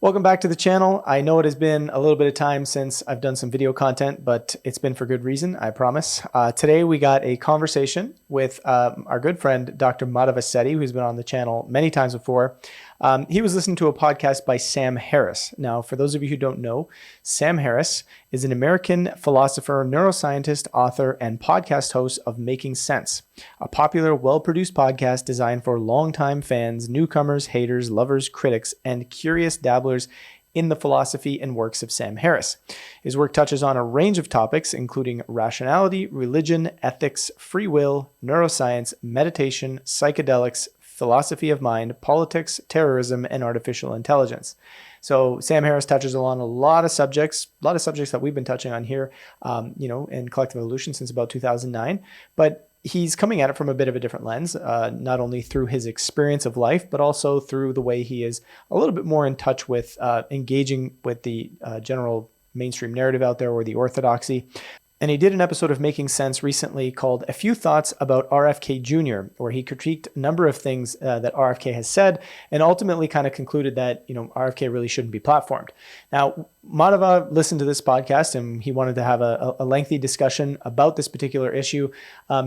Welcome back to the channel. I know it has been a little bit of time since I've done some video content, but it's been for good reason, I promise. Today we got a conversation with our good friend, Dr. Madhava Setty, who's been on the channel many times before. He was listening to a podcast by Sam Harris. Now, for those of you who don't know, Sam Harris is an American philosopher, neuroscientist, author, and podcast host of Making Sense, a popular, well-produced podcast designed for longtime fans, newcomers, haters, lovers, critics, and curious dabblers in the philosophy and works of Sam Harris. His work touches on a range of topics, including rationality, religion, ethics, free will, neuroscience, meditation, psychedelics, philosophy of mind, politics, terrorism, and artificial intelligence. So Sam Harris touches on a lot of subjects that we've been touching on here, in Collective Evolution since about 2009. But he's coming at it from a bit of a different lens, not only through his experience of life, but also through the way he is a little bit more in touch with engaging with the general mainstream narrative out there, or the orthodoxy. And he did an episode of Making Sense recently called A Few Thoughts About RFK Jr., where he critiqued a number of things that RFK has said, and ultimately kind of concluded that, RFK really shouldn't be platformed. Now, Madhava listened to this podcast and he wanted to have a lengthy discussion about this particular issue.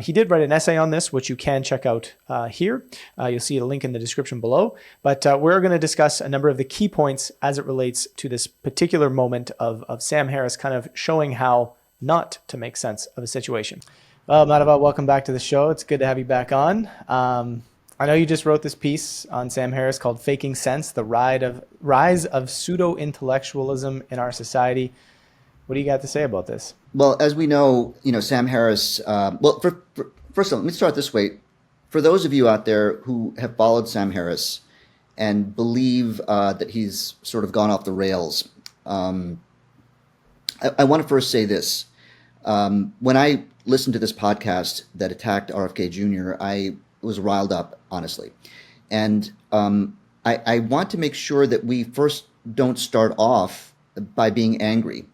He did write an essay on this, which you can check out here. You'll see a link in the description below. But we're going to discuss a number of the key points as it relates to this particular moment of Sam Harris kind of showing how not to make sense of a situation. Well, Madhava, welcome back to the show. It's good to have you back on. I know you just wrote this piece on Sam Harris called Faking Sense, the rise of pseudo-intellectualism in our society. What do you got to say about this? Well, as we know, Sam Harris, first of all, let me start this way. For those of you out there who have followed Sam Harris and believe that he's sort of gone off the rails, I want to first say this. When I listened to this podcast that attacked RFK Jr., I was riled up, honestly. And I want to make sure that we first don't start off by being angry.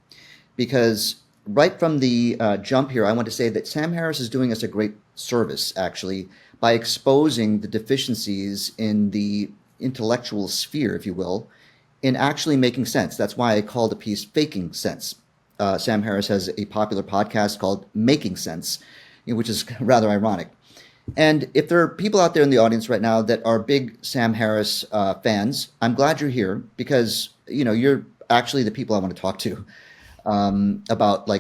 Because right from the jump here, I want to say that Sam Harris is doing us a great service, actually, by exposing the deficiencies in the intellectual sphere, if you will, in actually making sense. That's why I called the piece Faking Sense. Sam Harris has a popular podcast called Making Sense, which is rather ironic. And if there are people out there in the audience right now that are big Sam Harris fans, I'm glad you're here because, you're actually the people I want to talk to about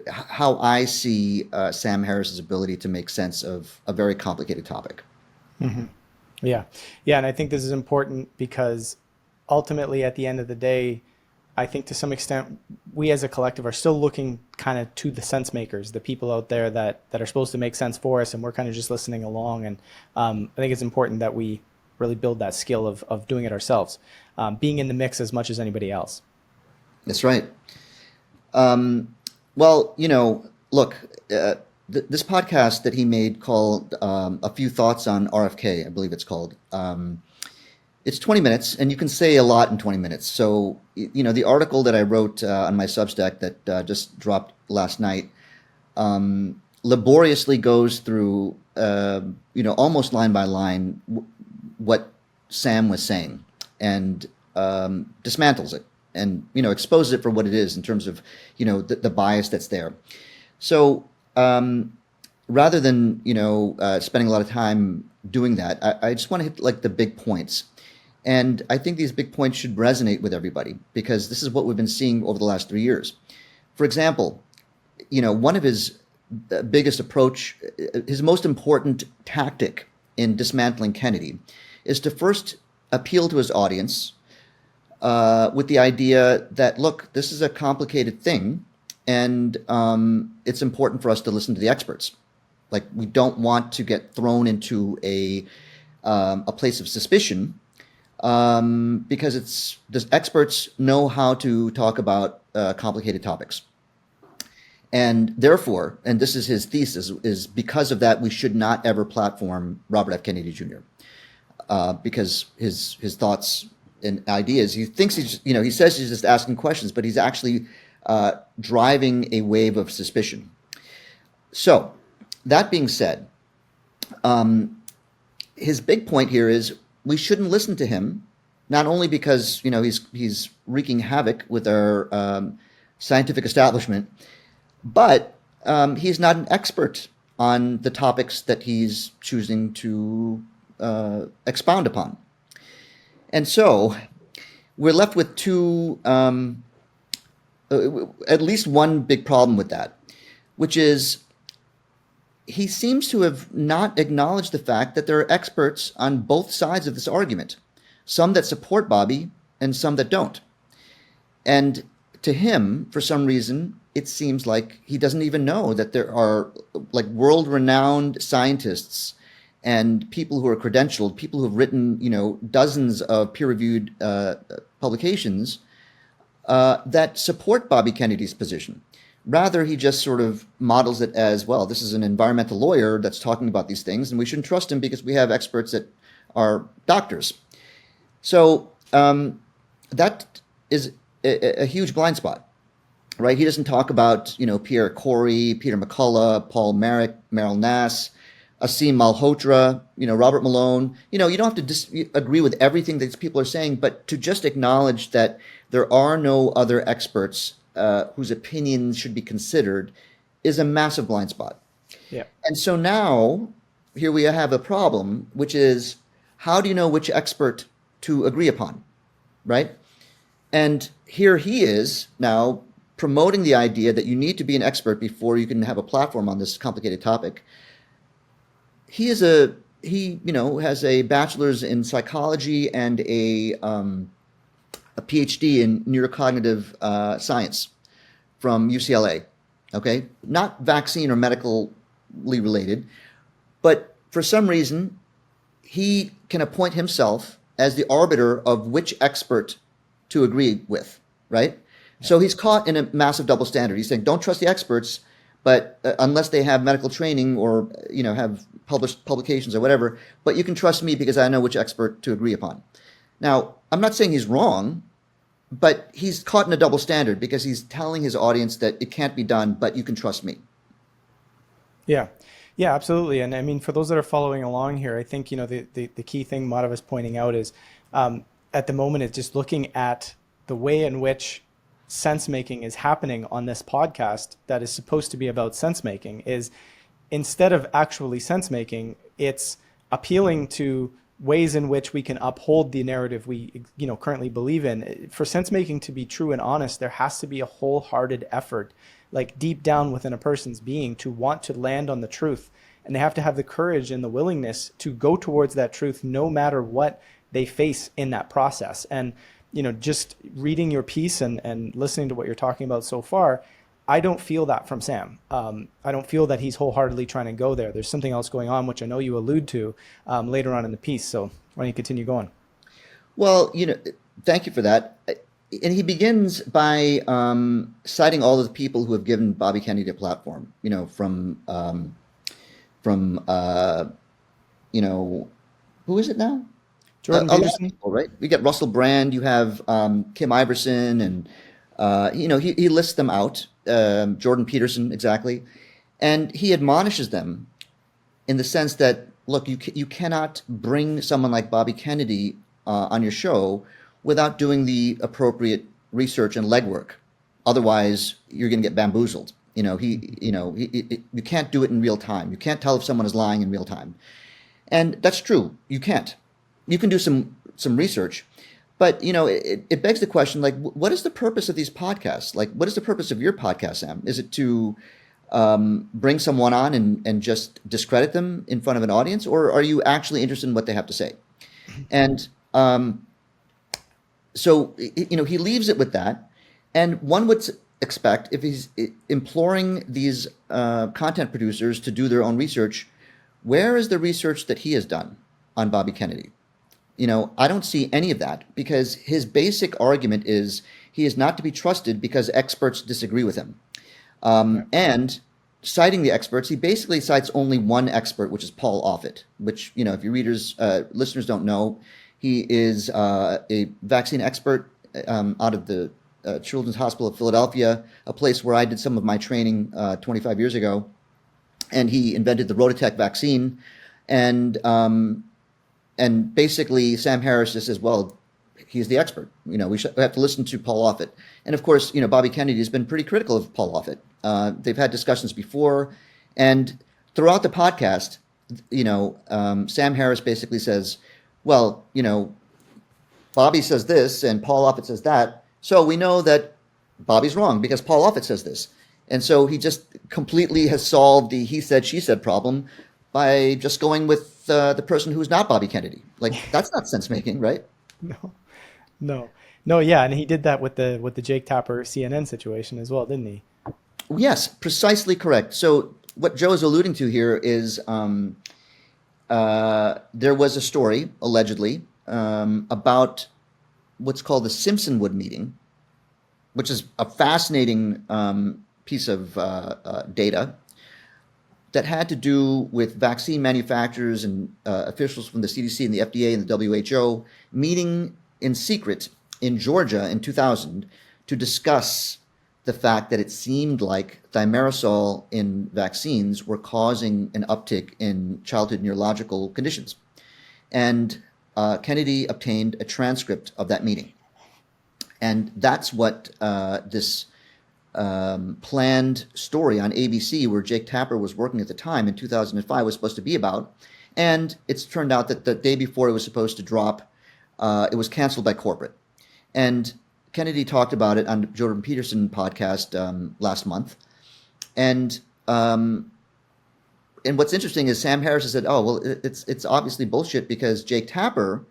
how I see Sam Harris's ability to make sense of a very complicated topic. Mm-hmm. Yeah. And I think this is important because ultimately at the end of the day, I think to some extent, we as a collective are still looking kind of to the sense makers, the people out there that are supposed to make sense for us, and we're kind of just listening along. And I think it's important that we really build that skill of doing it ourselves, being in the mix as much as anybody else. That's right. Look, this podcast that he made called A Few Thoughts on RFK, I believe it's called, it's 20 minutes, and you can say a lot in 20 minutes. So, the article that I wrote on my Substack that just dropped last night laboriously goes through, almost line by line what Sam was saying and dismantles it and, exposes it for what it is in terms of, the bias that's there. So rather than, spending a lot of time doing that, I just want to hit the big points. And I think these big points should resonate with everybody because this is what we've been seeing over the last 3 years. For example, one of his biggest approach, his most important tactic in dismantling Kennedy is to first appeal to his audience with the idea that, look, this is a complicated thing and it's important for us to listen to the experts. Like, we don't want to get thrown into a place of suspicion because the experts know how to talk about complicated topics. And therefore, and this is his thesis, is because of that, we should not ever platform Robert F. Kennedy Jr. Because his thoughts and ideas, he thinks he says he's just asking questions, but he's actually driving a wave of suspicion. So, that being said, his big point here is we shouldn't listen to him not only because he's wreaking havoc with our scientific establishment, but he's not an expert on the topics that he's choosing to expound upon. And so we're left with at least one big problem with that, which is he seems to have not acknowledged the fact that there are experts on both sides of this argument, some that support Bobby and some that don't. And to him, for some reason, it seems like he doesn't even know that there are like world-renowned scientists and people who are credentialed, people who have written, dozens of peer-reviewed publications that support Bobby Kennedy's position. Rather, he just sort of models it as, well, this is an environmental lawyer that's talking about these things, and we shouldn't trust him because we have experts that are doctors. So that is a huge blind spot, right? He doesn't talk about, Pierre Corey, Peter McCullough, Paul Merrick, Meryl Nass, Asim Malhotra, Robert Malone. You don't have to disagree with everything that these people are saying, but to just acknowledge that there are no other experts whose opinions should be considered is a massive blind spot. Yeah. And so now here we have a problem, which is how do you know which expert to agree upon, right? And here he is now promoting the idea that you need to be an expert before you can have a platform on this complicated topic. He has a bachelor's in psychology and a PhD in neurocognitive science from UCLA. Okay, not vaccine or medically related, but for some reason he can appoint himself as the arbiter of which expert to agree with, right? So he's caught in a massive double standard. He's saying, don't trust the experts, but unless they have medical training or have published publications or whatever, but you can trust me because I know which expert to agree upon. Now, I'm not saying he's wrong, but he's caught in a double standard because he's telling his audience that it can't be done, but you can trust me. Yeah. Yeah, absolutely. And I mean, for those that are following along here, I think, the key thing Madhava is pointing out is at the moment, it's just looking at the way in which sense making is happening on this podcast that is supposed to be about sense making is instead of actually sense making, it's appealing to ways in which we can uphold the narrative we currently believe in. For sense making to be true and honest, there has to be a wholehearted effort, like deep down within a person's being, to want to land on the truth, and they have to have the courage and the willingness to go towards that truth no matter what they face in that process. And just reading your piece and listening to what you're talking about so far, I don't feel that from Sam. I don't feel that he's wholeheartedly trying to go there. There's something else going on, which I know you allude to later on in the piece. So why don't you continue going? Well, thank you for that. And he begins by citing all of the people who have given Bobby Kennedy a platform, who is it now? Jordan A lot of Peterson. people, right? We get Russell Brand, you have Kim Iverson, and he lists them out. Jordan Peterson, exactly, and he admonishes them in the sense that, look, you cannot bring someone like Bobby Kennedy on your show without doing the appropriate research and legwork. Otherwise, you're going to get bamboozled. You can't do it in real time. You can't tell if someone is lying in real time, and that's true. You can't. You can do some research, but it begs the question, like, what is the purpose of these podcasts? Like, what is the purpose of your podcast, Sam? Is it to bring someone on and just discredit them in front of an audience, or are you actually interested in what they have to say? And so he leaves it with that, and one would expect, if he's imploring these content producers to do their own research, where is the research that he has done on Bobby Kennedy? I don't see any of that, because his basic argument is he is not to be trusted because experts disagree with him. And citing the experts, he basically cites only one expert, which is Paul Offit, which, if your listeners don't know, he is a vaccine expert out of the Children's Hospital of Philadelphia, a place where I did some of my training 25 years ago. And he invented the Rototech vaccine. And basically, Sam Harris just says, well, he's the expert. We have to listen to Paul Offit. And of course, Bobby Kennedy has been pretty critical of Paul Offit. They've had discussions before. And throughout the podcast, Sam Harris basically says, well, Bobby says this and Paul Offit says that. So we know that Bobby's wrong because Paul Offit says this. And so he just completely has solved the he said, she said problem by just going with the person who's not Bobby Kennedy. Like, that's not sense making, right? No, no, no. Yeah, and he did that with the Jake Tapper CNN situation as well, didn't he? Yes, precisely correct. So what Joe is alluding to here is there was a story, allegedly, about what's called the Simpsonwood meeting, which is a fascinating piece of data that had to do with vaccine manufacturers and officials from the CDC and the FDA and the WHO meeting in secret in Georgia in 2000 to discuss the fact that it seemed like thimerosal in vaccines were causing an uptick in childhood neurological conditions. And Kennedy obtained a transcript of that meeting. And that's what this planned story on ABC, where Jake Tapper was working at the time in 2005, was supposed to be about. And it's turned out that the day before it was supposed to drop, it was canceled by corporate. And Kennedy talked about it on the Jordan Peterson podcast last month. And what's interesting is Sam Harris has said, oh, well, it's obviously bullshit because Jake Tapper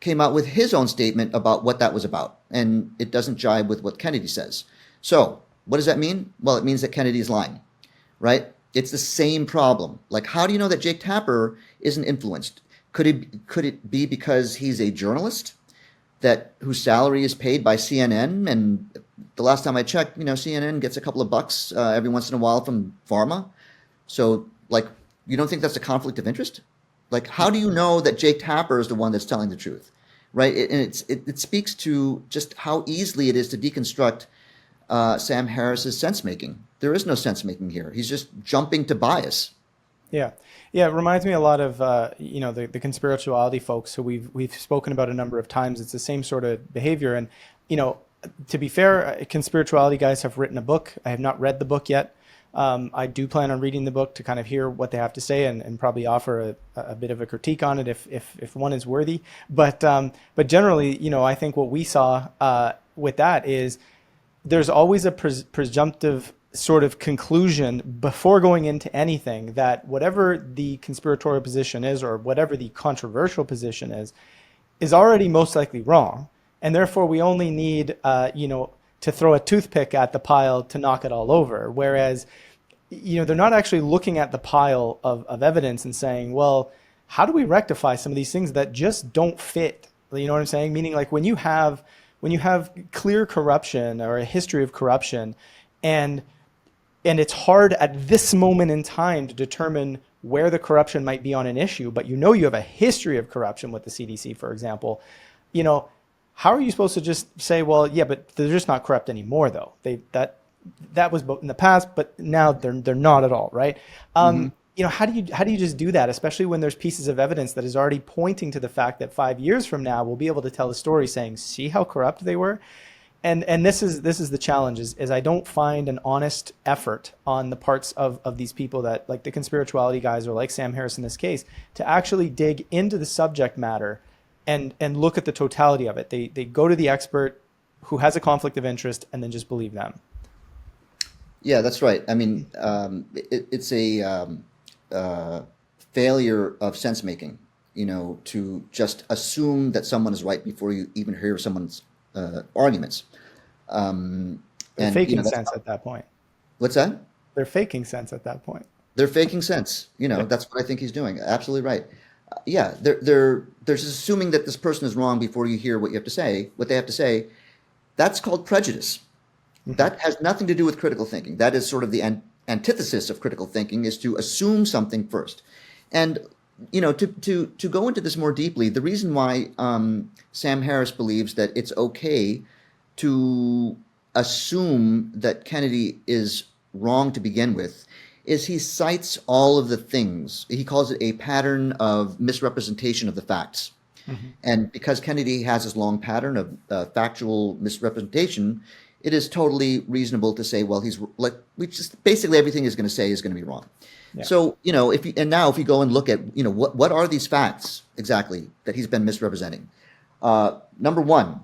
came out with his own statement about what that was about. And it doesn't jibe with what Kennedy says. So what does that mean? Well, it means that Kennedy's lying, right? It's the same problem. Like, how do you know that Jake Tapper isn't influenced? Could it be because he's a journalist whose salary is paid by CNN? And the last time I checked, CNN gets a couple of bucks every once in a while from pharma. So, like, you don't think that's a conflict of interest? Like, how do you know that Jake Tapper is the one that's telling the truth, right? And it speaks to just how easily it is to deconstruct Sam Harris's sense making. There is no sense making here. He's just jumping to bias. Yeah. Yeah, it reminds me a lot of the conspirituality folks who we've spoken about a number of times. It's the same sort of behavior. And to be fair, conspirituality guys have written a book. I have not read the book yet. I do plan on reading the book to kind of hear what they have to say and probably offer a bit of a critique on it if one is worthy. But generally, I think what we saw with that is there's always a presumptive sort of conclusion before going into anything that whatever the conspiratorial position is or whatever the controversial position is already most likely wrong. And therefore we only need, to throw a toothpick at the pile to knock it all over. Whereas, they're not actually looking at the pile of evidence and saying, well, how do we rectify some of these things that just don't fit? You know what I'm saying? Meaning, like, when you have clear corruption or a history of corruption, and it's hard at this moment in time to determine where the corruption might be on an issue, but you have a history of corruption with the CDC, for example, how are you supposed to just say, well, yeah, but they're just not corrupt anymore, though? That was in the past, but now they're not at all, right? How do you just do that, especially when there's pieces of evidence that is already pointing to the fact that 5 years from now we'll be able to tell a story saying, see how corrupt they were? And this is the challenge is I don't find an honest effort on the parts of these people that, like the conspirituality guys or like Sam Harris in this case, to actually dig into the subject matter and look at the totality of it. They go to the expert who has a conflict of interest and then just believe them. Yeah, that's right. I mean, it's a failure of sense making, to just assume that someone is right before you even hear someone's arguments. They're faking sense at that point. What's that? They're faking sense at that point. They're faking sense. That's what I think he's doing. Absolutely right. Yeah, they're just assuming that this person is wrong before you hear what they have to say. That's called prejudice. Mm-hmm. That has nothing to do with critical thinking. That is sort of the antithesis of critical thinking, is to assume something first. And to go into this more deeply, the reason why Sam Harris believes that it's okay to assume that Kennedy is wrong to begin with is he cites all of the things. He calls it a pattern of misrepresentation of the facts. Hmm. And because Kennedy has this long pattern of factual misrepresentation, it is totally reasonable to say, well, he's like, we just basically everything he's going to say is going to be wrong. Yeah. So, if you, and now if you go and look at, what are these facts exactly that he's been misrepresenting? Number one,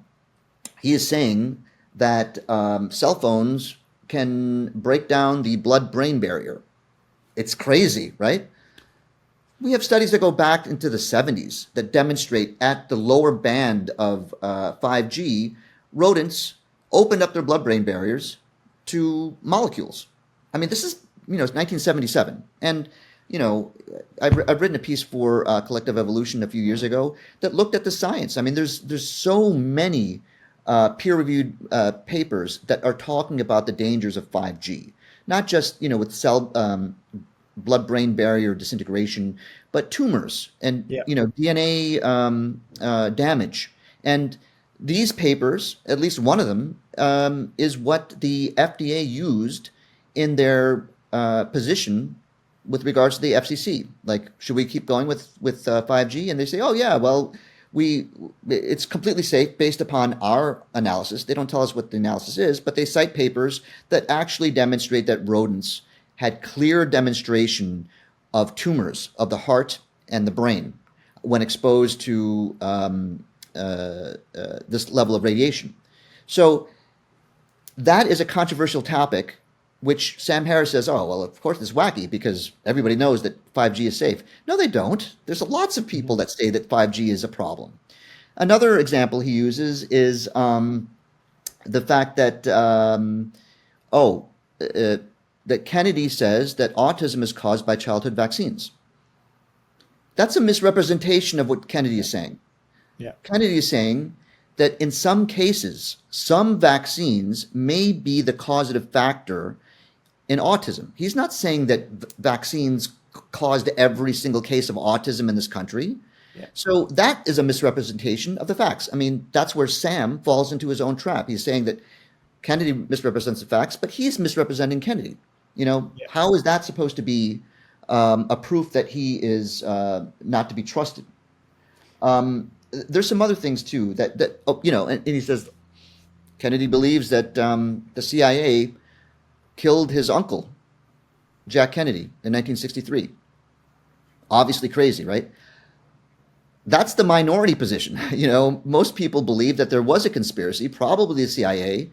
he is saying that cell phones can break down the blood-brain barrier. It's crazy, right? We have studies that go back into the 70s that demonstrate at the lower band of 5G, rodents opened up their blood-brain barriers to molecules. I mean, this is, it's 1977. And, you know, I've written a piece for Collective Evolution a few years ago that looked at the science. I mean, there's so many peer-reviewed papers that are talking about the dangers of 5G, not just, with cell blood-brain barrier disintegration, but tumors and Yeah. DNA damage. And these papers, at least one of them, is what the FDA used in their position with regards to the FCC. Like, should we keep going with 5G? And they say, oh yeah, well, it's completely safe based upon our analysis. They don't tell us what the analysis is, but they cite papers that actually demonstrate that rodents had clear demonstration of tumors of the heart and the brain when exposed to this level of radiation. So that is a controversial topic, which Sam Harris says, oh, well, of course it's wacky because everybody knows that 5G is safe. No, they don't. There's lots of people that say that 5G is a problem. Another example he uses is the fact that, that Kennedy says that autism is caused by childhood vaccines. That's a misrepresentation of what Kennedy is saying. Yeah. Kennedy is saying that in some cases, some vaccines may be the causative factor in autism. He's not saying that vaccines caused every single case of autism in this country. Yeah. So that is a misrepresentation of the facts. I mean, that's where Sam falls into his own trap. He's saying that Kennedy misrepresents the facts, but he's misrepresenting Kennedy. Yeah. How is that supposed to be a proof that he is not to be trusted? There's some other things too and he says Kennedy believes that the CIA killed his uncle, Jack Kennedy, in 1963. Obviously crazy, right? That's the minority position. Most people believe that there was a conspiracy, probably the CIA.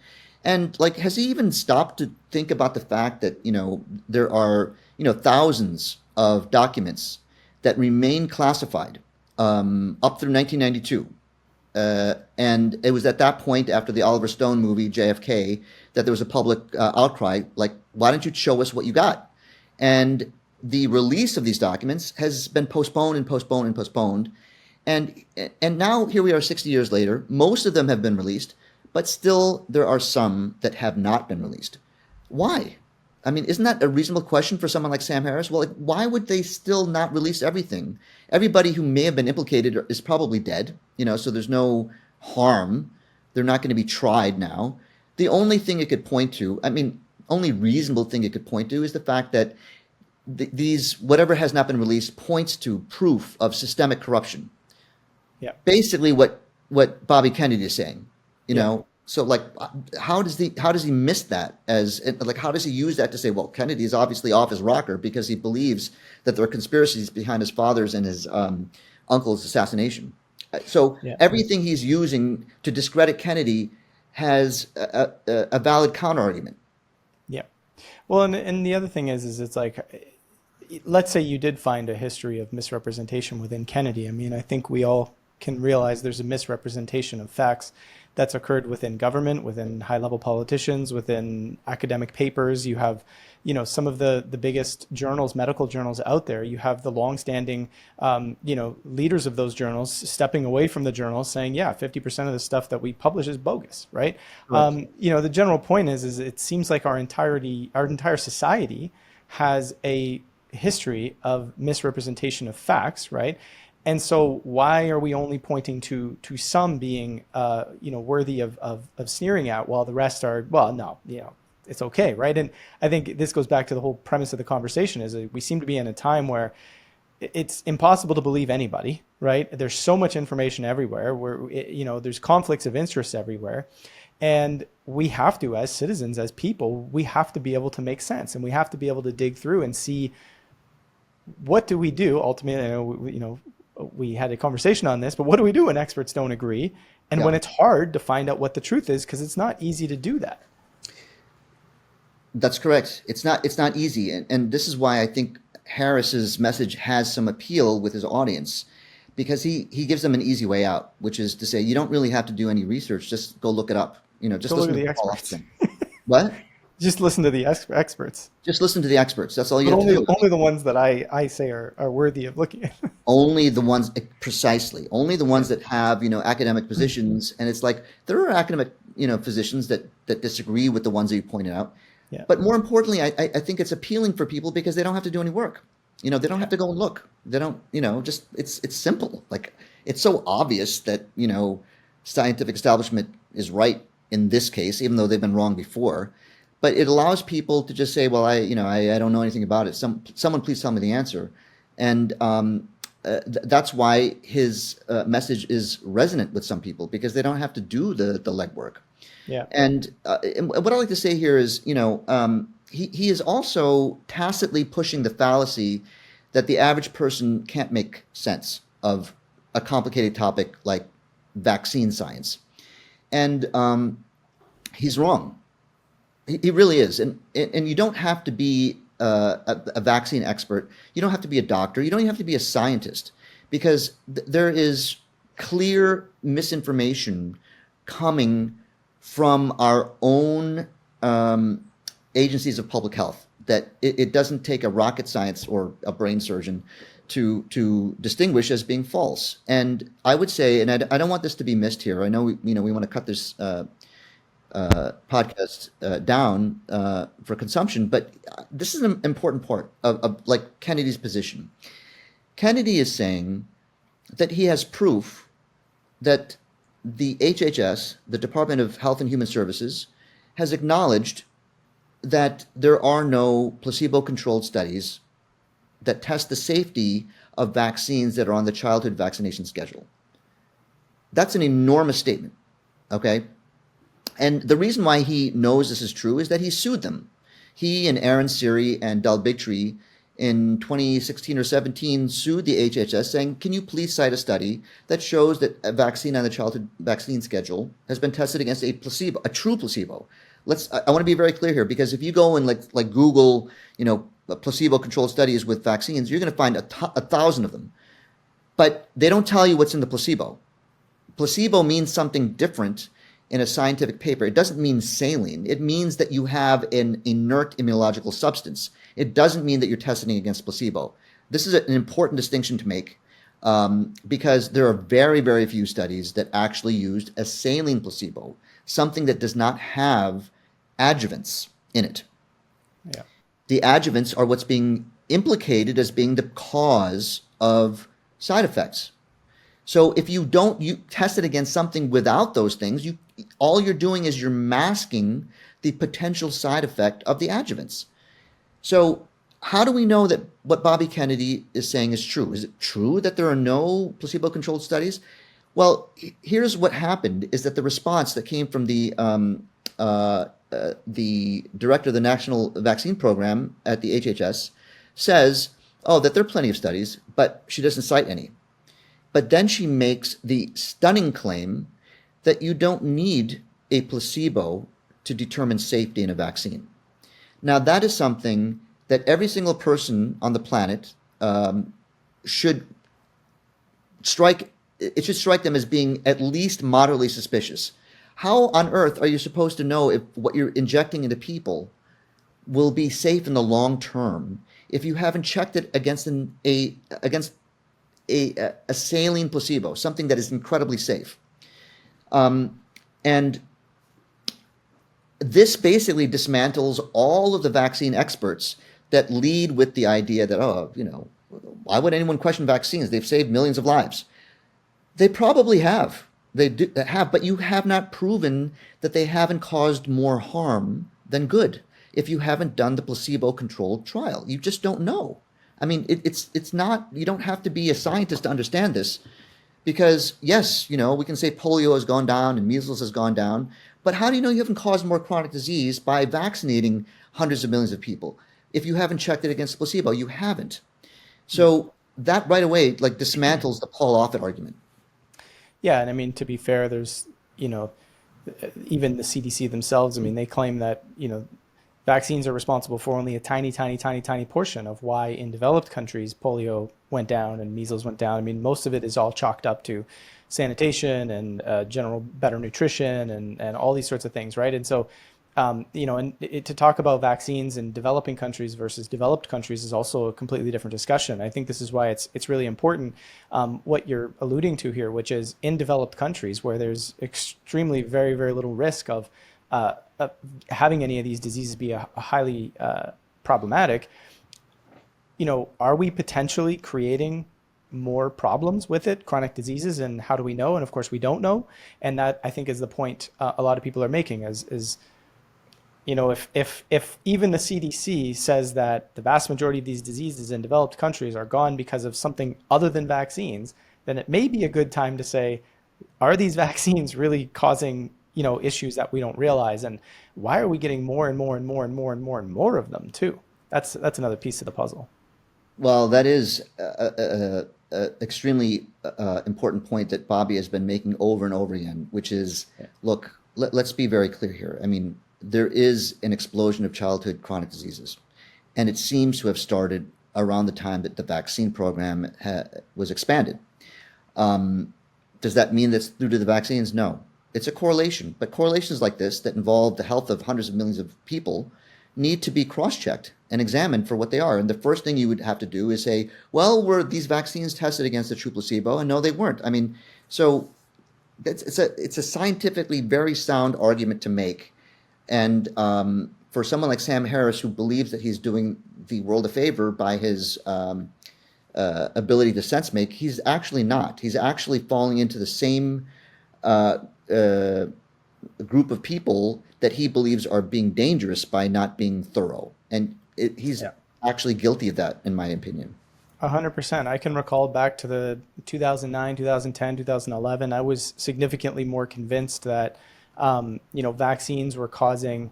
And has he even stopped to think about the fact that, there are, thousands of documents that remain classified up through 1992. And it was at that point after the Oliver Stone movie, JFK, that there was a public outcry, like, why don't you show us what you got? And the release of these documents has been postponed and postponed and postponed. And now here we are 60 years later. Most of them have been released, but still there are some that have not been released. Why? I mean, isn't that a reasonable question for someone like Sam Harris? Well, why would they still not release everything? Everybody who may have been implicated is probably dead, so there's no harm. They're not going to be tried now. The only thing it could point to, only reasonable thing it could point to is the fact that these, whatever has not been released, points to proof of systemic corruption. Yeah. Basically what Bobby Kennedy is saying, So how does he miss that how does he use that to say, well, Kennedy is obviously off his rocker because he believes that there are conspiracies behind his father's and his uncle's assassination. So everything he's using to discredit Kennedy has a valid counter argument. Yeah. Well, and the other thing is it's like, let's say you did find a history of misrepresentation within Kennedy. I mean, I think we all can realize there's a misrepresentation of facts that's occurred within government, within high-level politicians, within academic papers. You have, some of the biggest journals, medical journals out there. You have the long-standing, leaders of those journals stepping away from the journals saying, yeah, 50% of the stuff that we publish is bogus, right? Right. The general point is it seems like our entire society has a history of misrepresentation of facts, right? And so why are we only pointing to some being, worthy of sneering at while the rest are, well, no, it's okay, right? And I think this goes back to the whole premise of the conversation is that we seem to be in a time where it's impossible to believe anybody, right? There's so much information everywhere where, there's conflicts of interest everywhere. And we have to, as citizens, as people, we have to be able to make sense, and we have to be able to dig through and see what do we do ultimately. I know, we had a conversation on this, but what do we do when experts don't agree? And Yeah. when it's hard to find out what the truth is, because it's not easy to do that. That's correct. It's not easy, and this is why I think Harris's message has some appeal with his audience, because he gives them an easy way out, which is to say you don't really have to do any research. Just go look it up. Just Go look listen at to the Paul experts. Upton. What? Just listen to the experts, Just listen to the experts. That's all you but have to do. only the ones that I say are worthy of looking at. Only the ones, precisely, only the ones that have, academic positions. And it's like there are academic, physicians that disagree with the ones that you pointed out. Yeah, But more importantly, I think it's appealing for people because they don't have to do any work. They don't have to go and look. They don't, just it's simple. Like it's so obvious that, scientific establishment is right in this case, even though they've been wrong before. But it allows people to just say, well, I don't know anything about it. Someone please tell me the answer. And that's why his message is resonant with some people, because they don't have to do the legwork. yeah, And what I like to say here is, he is also tacitly pushing the fallacy that the average person can't make sense of a complicated topic like vaccine science. And he's wrong. He really is. And you don't have to be a vaccine expert. You don't have to be a doctor. You don't even have to be a scientist, because there is clear misinformation coming from our own agencies of public health, that it doesn't take a rocket science or a brain surgeon to distinguish as being false. And I would say, and I don't want this to be missed here. I know we want to cut this podcast down for consumption, but this is an important part of like Kennedy's position. Kennedy is saying that he has proof that the HHS, the Department of Health and Human Services, has acknowledged that there are no placebo-controlled studies that test the safety of vaccines that are on the childhood vaccination schedule. That's an enormous statement, okay? And the reason why he knows this is true is that he sued them. He and Aaron Siri and Del Bigtree in 2016 or 17 sued the HHS, saying, can you please cite a study that shows that a vaccine on the childhood vaccine schedule has been tested against a placebo, a true placebo? I want to be very clear here, because if you go and like Google, placebo-controlled studies with vaccines, you're going to find a thousand of them. But they don't tell you what's in the placebo. Placebo means something different in a scientific paper. It doesn't mean saline. It means that you have an inert immunological substance. It doesn't mean that you're testing against placebo. This is an important distinction to make, because there are very, very few studies that actually used a saline placebo, something that does not have adjuvants in it. yeah, The adjuvants are what's being implicated as being the cause of side effects. So if you test it against something without those things, all you're doing is you're masking the potential side effect of the adjuvants. So how do we know that what Bobby Kennedy is saying is true? Is it true that there are no placebo-controlled studies? Well, here's what happened: is that the response that came from the director of the National Vaccine Program at the HHS says, oh, that there are plenty of studies, but she doesn't cite any. But then she makes the stunning claim that you don't need a placebo to determine safety in a vaccine. Now, that is something that every single person on the planet should strike. It should strike them as being at least moderately suspicious. How on earth are you supposed to know if what you're injecting into people will be safe in the long term if you haven't checked it against a saline placebo, something that is incredibly safe? And this basically dismantles all of the vaccine experts that lead with the idea that, why would anyone question vaccines? They've saved millions of lives. They probably have. They have, but you have not proven that they haven't caused more harm than good if you haven't done the placebo-controlled trial. You just don't know. I mean, it's not. You don't have to be a scientist to understand this, because yes, we can say polio has gone down and measles has gone down, but how do you know you haven't caused more chronic disease by vaccinating hundreds of millions of people? If you haven't checked it against placebo, you haven't. So that right away like dismantles the Paul Offit argument. Yeah, and I mean, to be fair, there's, you know, even the CDC themselves, I mean, they claim that, vaccines are responsible for only a tiny, tiny, tiny, tiny portion of why in developed countries polio went down and measles went down. I mean, most of it is all chalked up to sanitation and general better nutrition and all these sorts of things, right? And so, to talk about vaccines in developing countries versus developed countries is also a completely different discussion. I think this is why it's really important what you're alluding to here, which is in developed countries where there's extremely very, very little risk of having any of these diseases be a highly problematic. Are we potentially creating more problems with it, chronic diseases, and how do we know? And of course, we don't know. And that I think is the point a lot of people are making is if even the CDC says that the vast majority of these diseases in developed countries are gone because of something other than vaccines, then it may be a good time to say, are these vaccines really causing, issues that we don't realize? And why are we getting more and more and more and more and more and more of them too? That's another piece of the puzzle. Well, that is a extremely important point that Bobby has been making over and over again, which is, look, let's be very clear here. I mean, there is an explosion of childhood chronic diseases, and it seems to have started around the time that the vaccine program was expanded. Does that mean that's due to the vaccines? No. It's a correlation, but correlations like this that involve the health of hundreds of millions of people need to be cross-checked and examined for what they are. And the first thing you would have to do is say, well, were these vaccines tested against a true placebo? And no, they weren't. I mean, so it's a scientifically very sound argument to make. And for someone like Sam Harris, who believes that he's doing the world a favor by his ability to sense make, he's actually not. He's actually falling into the same group of people that he believes are being dangerous by not being thorough. And he's actually guilty of that, in my opinion. 100%. I can recall back to the 2009, 2010, 2011. I was significantly more convinced that, vaccines were causing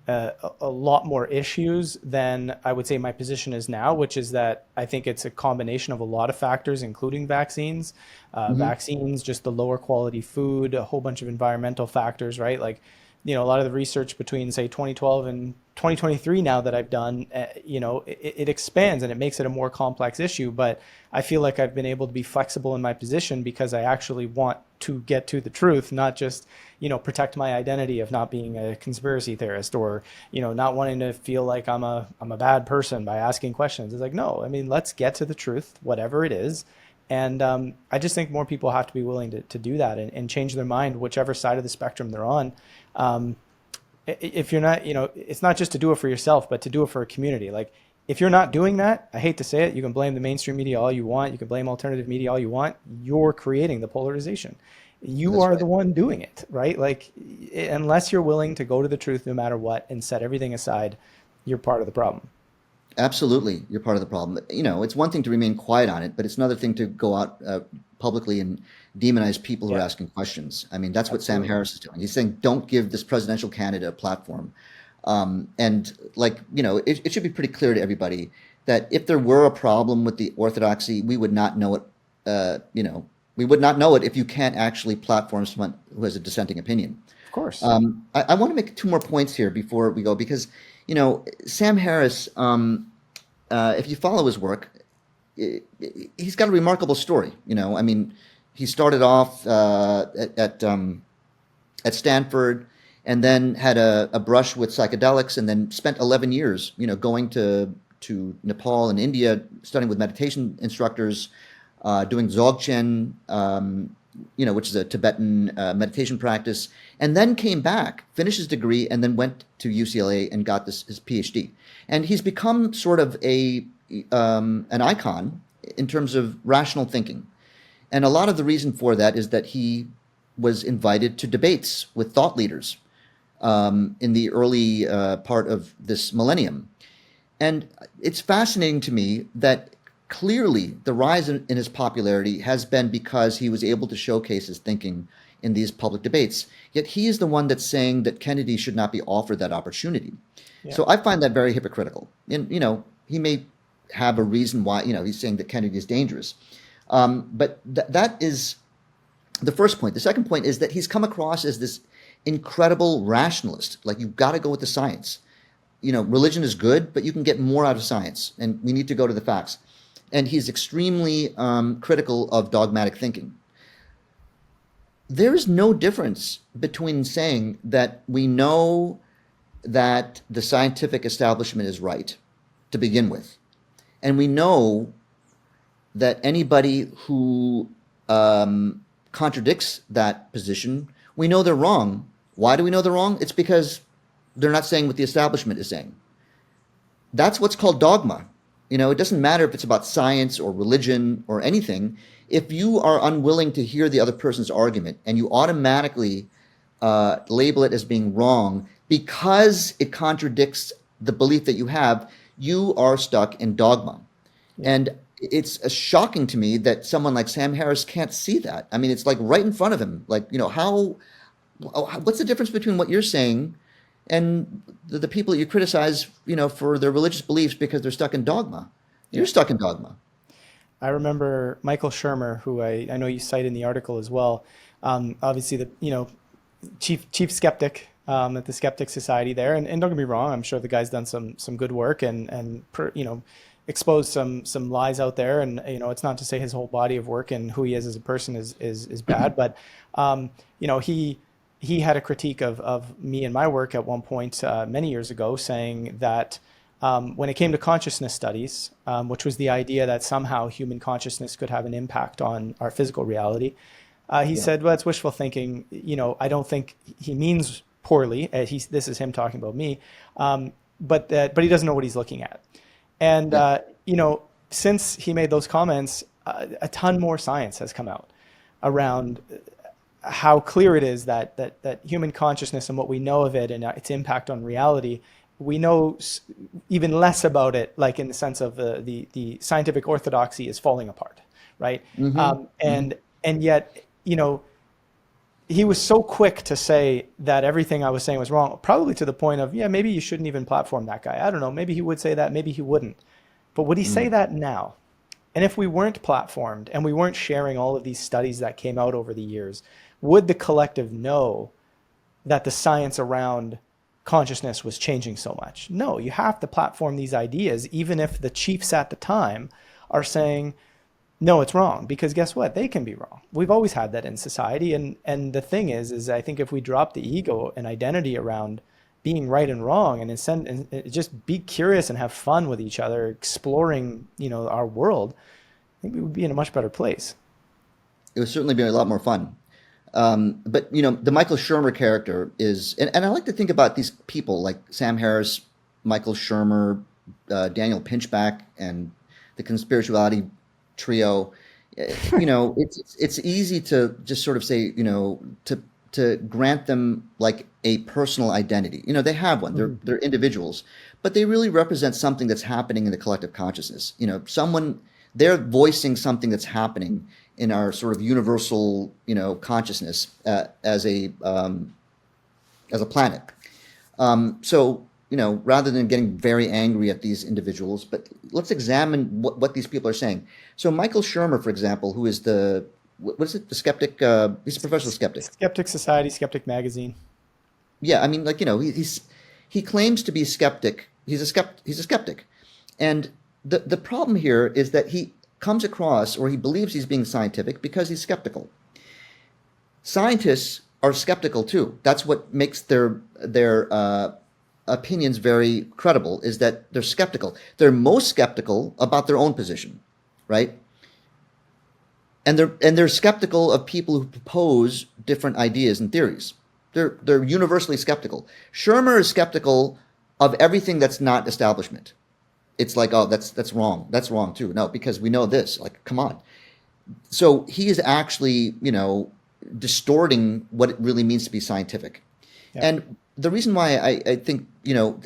a lot more issues than I would say my position is now, which is that I think it's a combination of a lot of factors, including vaccines, vaccines, just the lower quality food, a whole bunch of environmental factors, right? Like, a lot of the research between say 2012 and 2023 now that I've done, it expands and it makes it a more complex issue. But I feel like I've been able to be flexible in my position because I actually want to get to the truth, not just, protect my identity of not being a conspiracy theorist or, not wanting to feel like I'm a bad person by asking questions. It's like, no, I mean, let's get to the truth, whatever it is. And I just think more people have to be willing to do that and change their mind, whichever side of the spectrum they're on. If you're not, it's not just to do it for yourself, but to do it for a community. Like, if you're not doing that, I hate to say it, you can blame the mainstream media all you want. You can blame alternative media all you want. You're creating the polarization. You That's are right. the one doing it, right? Like, unless you're willing to go to the truth no matter what and set everything aside, you're part of the problem. Absolutely, you're part of the problem. It's one thing to remain quiet on it, but it's another thing to go out publicly and demonize people who are Yeah, asking questions. I mean, that's what Sam absolutely. Harris is doing. He's saying, don't give this presidential candidate a platform. And like, it should be pretty clear to everybody that if there were a problem with the orthodoxy, we would not know it. We would not know it if you can't actually platform someone who has a dissenting opinion. Of course. I want to make two more points here before we go because, Sam Harris, if you follow his work, he's got a remarkable story. I mean, he started off at Stanford and then had a brush with psychedelics and then spent 11 years, going to Nepal and India, studying with meditation instructors, doing Dzogchen, which is a Tibetan meditation practice, and then came back, finished his degree, and then went to UCLA and got his PhD. And he's become sort of an icon in terms of rational thinking. And a lot of the reason for that is that he was invited to debates with thought leaders in the early part of this millennium. And it's fascinating to me that clearly the rise in his popularity has been because he was able to showcase his thinking in these public debates. Yet he is the one that's saying that Kennedy should not be offered that opportunity. Yeah. So I find that very hypocritical. And, he may have a reason why, he's saying that Kennedy is dangerous. But that is the first point. The second point is that he's come across as this incredible rationalist. Like, you've got to go with the science. Religion is good, but you can get more out of science, and we need to go to the facts. And he's extremely critical of dogmatic thinking. There is no difference between saying that we know that the scientific establishment is right to begin with, and we know that anybody who contradicts that position, we know they're wrong. Why do we know they're wrong? It's because they're not saying what the establishment is saying. That's what's called dogma. It doesn't matter if it's about science or religion or anything. If you are unwilling to hear the other person's argument and you automatically label it as being wrong because it contradicts the belief that you have, you are stuck in dogma. Yeah. And it's shocking to me that someone like Sam Harris can't see that. I mean, it's like right in front of him. Like, what's the difference between what you're saying and the people that you criticize, for their religious beliefs because they're stuck in dogma? You're stuck in dogma. I remember Michael Shermer, who I know you cite in the article as well. Obviously, the chief skeptic at the Skeptic Society there, and don't get me wrong, I'm sure the guy's done some good work and exposed some lies out there. And it's not to say his whole body of work and who he is as a person is bad, but he had a critique of me and my work at one point many years ago, saying that when it came to consciousness studies, which was the idea that somehow human consciousness could have an impact on our physical reality, he said, well, it's wishful thinking. I don't think he means poorly. This is him talking about me, but he doesn't know what he's looking at. And, since he made those comments, a ton more science has come out around how clear it is that human consciousness and what we know of it and its impact on reality, we know even less about it, like in the sense of the scientific orthodoxy is falling apart, right? And yet, he was so quick to say that everything I was saying was wrong, probably to the point of, yeah, maybe you shouldn't even platform that guy. I don't know. Maybe he would say that. Maybe he wouldn't. But would he say that now? And if we weren't platformed and we weren't sharing all of these studies that came out over the years, would the collective know that the science around consciousness was changing so much? No, you have to platform these ideas, even if the chiefs at the time are saying, no, it's wrong, because guess what? They can be wrong. We've always had that in society. And the thing is I think if we drop the ego and identity around being right and wrong and just be curious and have fun with each other, exploring, our world, I think we would be in a much better place. It would certainly be a lot more fun. But the Michael Shermer character is, and I like to think about these people like Sam Harris, Michael Shermer, Daniel Pinchback, and the conspirituality trio. It's easy to just sort of say, to grant them like a personal identity. They have one. They're individuals, but they really represent something that's happening in the collective consciousness. They're voicing something that's happening in our sort of universal, consciousness as a planet. So, rather than getting very angry at these individuals, but let's examine what these people are saying. So Michael Shermer, for example, who is the skeptic? He's a professional skeptic. Skeptic Society, Skeptic Magazine. Yeah, I mean, he claims to be skeptic. He's a skeptic, and the problem here is that he comes across, or he believes he's being scientific because he's skeptical. Scientists are skeptical too. That's what makes their opinions very credible, is that they're skeptical. They're most skeptical about their own position, right? And they're skeptical of people who propose different ideas and theories. They're universally skeptical. Shermer is skeptical of everything that's not establishment. It's like, oh, that's wrong. That's wrong too. No, because we know this. Like, come on. So he is actually, distorting what it really means to be scientific. Yeah. And the reason why I think,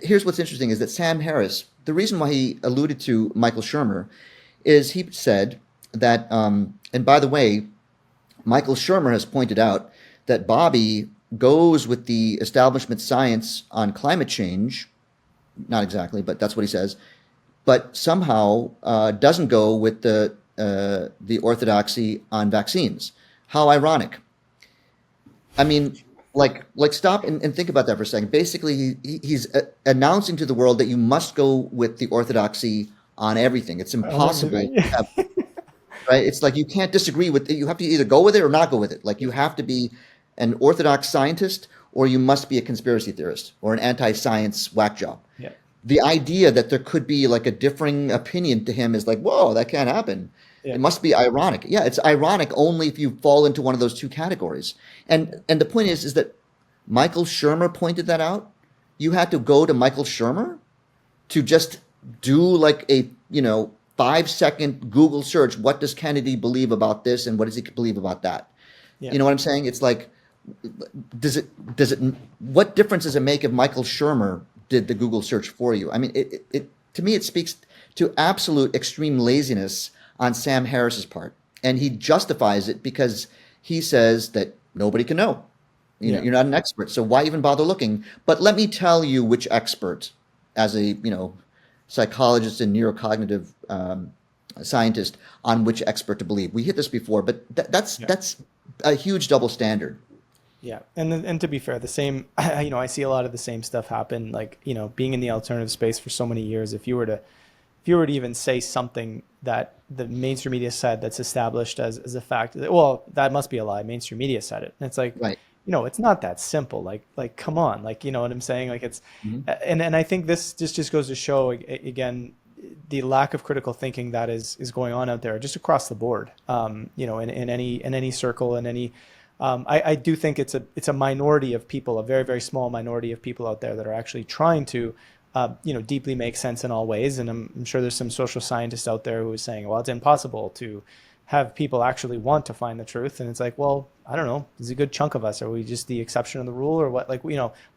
here's what's interesting is that Sam Harris, the reason why he alluded to Michael Shermer is he said that, and by the way, Michael Shermer has pointed out that Bobby goes with the establishment science on climate change, not exactly, but that's what he says, but somehow doesn't go with the orthodoxy on vaccines. How ironic. I mean, like stop and think about that for a second. Basically, he's announcing to the world that you must go with the orthodoxy on everything. It's On impossible everything. to have, right? It's like you can't disagree with it. You have to either go with it or not go with it. Like you have to be an orthodox scientist or you must be a conspiracy theorist or an anti-science whack job. Yeah. The idea that there could be like a differing opinion to him is like, whoa, that can't happen. Yeah. It must be ironic. Yeah, it's ironic only if you fall into one of those two categories. And the point is that Michael Shermer pointed that out. You had to go to Michael Shermer to just do like a 5-second Google search. What does Kennedy believe about this, and what does he believe about that? Yeah. You know what I'm saying? It's like, does it what difference does it make if Michael Shermer did the Google search for you? I mean, it to me it speaks to absolute extreme laziness on Sam Harris's part, and he justifies it because he says that nobody can know. Yeah. You're not an expert, so why even bother looking? But let me tell you which expert, as a psychologist and neurocognitive scientist, on which expert to believe. We hit this before, but that's a huge double standard. Yeah, and to be fair, the same, I see a lot of the same stuff happen. Like, being in the alternative space for so many years, if you were to even say something that the mainstream media said that's established as a fact, well, that must be a lie. Mainstream media said it. And it's like, Right. it's not that simple. Like, come on, like, you know what I'm saying? Like it's, Mhm. and I think this just goes to show again the lack of critical thinking that is going on out there, just across the board. In any circle, in any I do think it's a minority of people, a very, very small minority of people out there that are actually trying to, deeply make sense in all ways. And I'm sure there's some social scientists out there who is saying, well, it's impossible to have people actually want to find the truth. And it's like, well, I don't know. There's a good chunk of us. Are we just the exception of the rule or what? Like,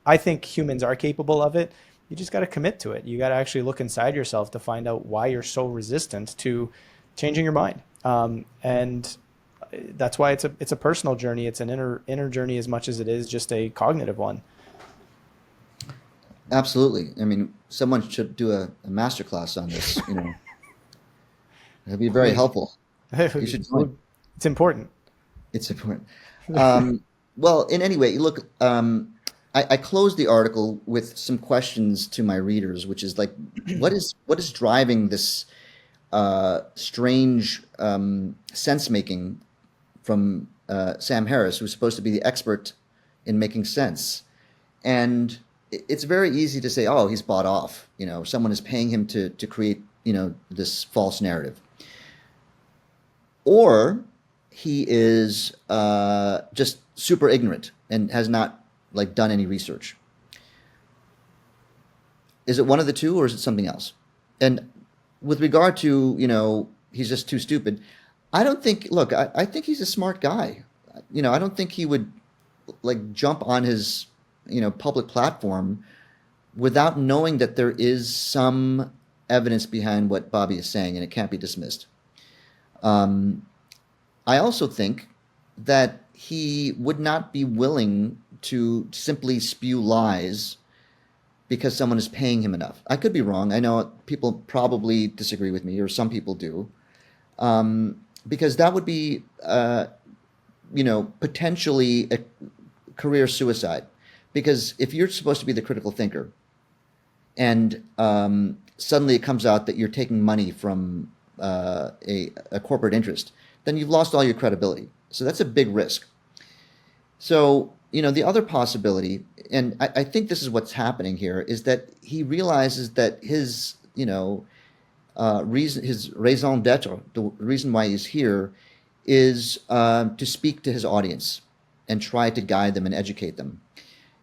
I think humans are capable of it. You just got to commit to it. You got to actually look inside yourself to find out why you're so resistant to changing your mind. And that's why it's a personal journey. It's an inner journey as much as it is just a cognitive one. Absolutely. I mean, someone should do a master class on this. It'd be very Please. helpful. You should join. It's important. It's important. Well, in any way, look, I closed the article with some questions to my readers, which is like, what is driving this strange sense making from Sam Harris, who's supposed to be the expert in making sense? And it's very easy to say, oh, he's bought off. Someone is paying him to create, this false narrative. Or he is just super ignorant and has not like done any research. Is it one of the two, or is it something else? And with regard to, he's just too stupid. I don't think, look, I think he's a smart guy. I don't think he would like jump on his, public platform without knowing that there is some evidence behind what Bobby is saying and it can't be dismissed. I also think that he would not be willing to simply spew lies because someone is paying him enough. I could be wrong. I know people probably disagree with me, or some people do, because that would be, potentially a career suicide. Because if you're supposed to be the critical thinker, and suddenly it comes out that you're taking money from a corporate interest, then you've lost all your credibility. So that's a big risk. So, the other possibility, and I think this is what's happening here, is that he realizes that his, his raison d'etre, the reason why he's here, is to speak to his audience and try to guide them and educate them.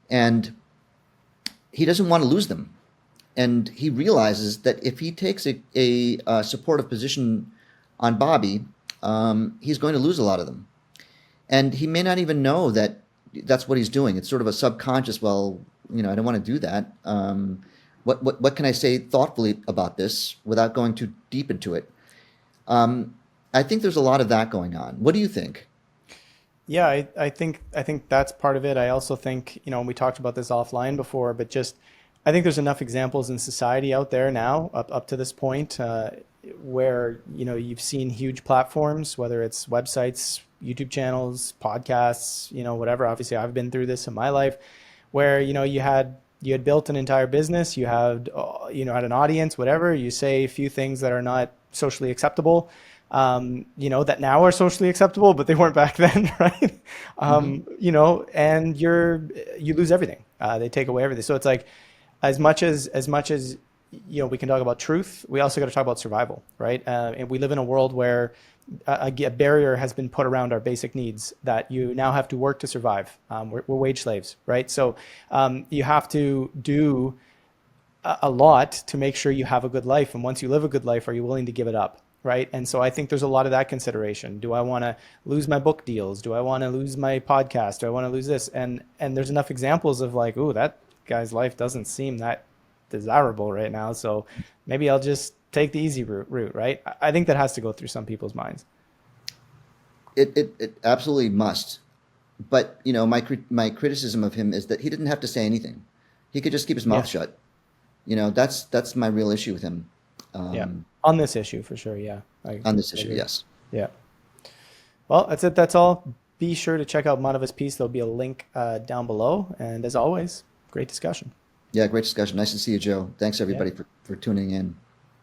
And he doesn't want to lose them. And he realizes that if he takes a supportive position on Bobby, he's going to lose a lot of them. And he may not even know that that's what he's doing. It's sort of a subconscious, well, I don't want to do that. What can I say thoughtfully about this without going too deep into it? I think there's a lot of that going on. What do you think? Yeah, I think that's part of it. I also think, we talked about this offline before, but just I think there's enough examples in society out there now, up to this point, where, you've seen huge platforms, whether it's websites, YouTube channels, podcasts, whatever. Obviously, I've been through this in my life, where, you had built an entire business, you had an audience, whatever. You say a few things that are not socially acceptable, that now are socially acceptable, but they weren't back then, right? Hmm. And you lose everything. They take away everything. So it's like, as much as we can talk about truth, we also got to talk about survival, right? And we live in a world where a barrier has been put around our basic needs that you now have to work to survive. We're wage slaves, right? So you have to do a lot to make sure you have a good life. And once you live a good life, are you willing to give it up? Right. And so I think there's a lot of that consideration. Do I want to lose my book deals? Do I want to lose my podcast? Do I want to lose this? And there's enough examples of like, ooh, that guy's life doesn't seem that desirable right now. So maybe I'll just take the easy route, right? I think that has to go through some people's minds. It absolutely must. But my criticism of him is that he didn't have to say anything. He could just keep his mouth Yeah. shut. That's my real issue with him. Yeah. Um, On this issue for sure. Yeah. I on this completely issue, agree. yes. Yeah. Well, that's it. That's all. Be sure to check out Madhava's piece. There'll be a link down below. And as always, great discussion. Yeah, great discussion. Nice to see you, Joe. Thanks Yeah. everybody for tuning in.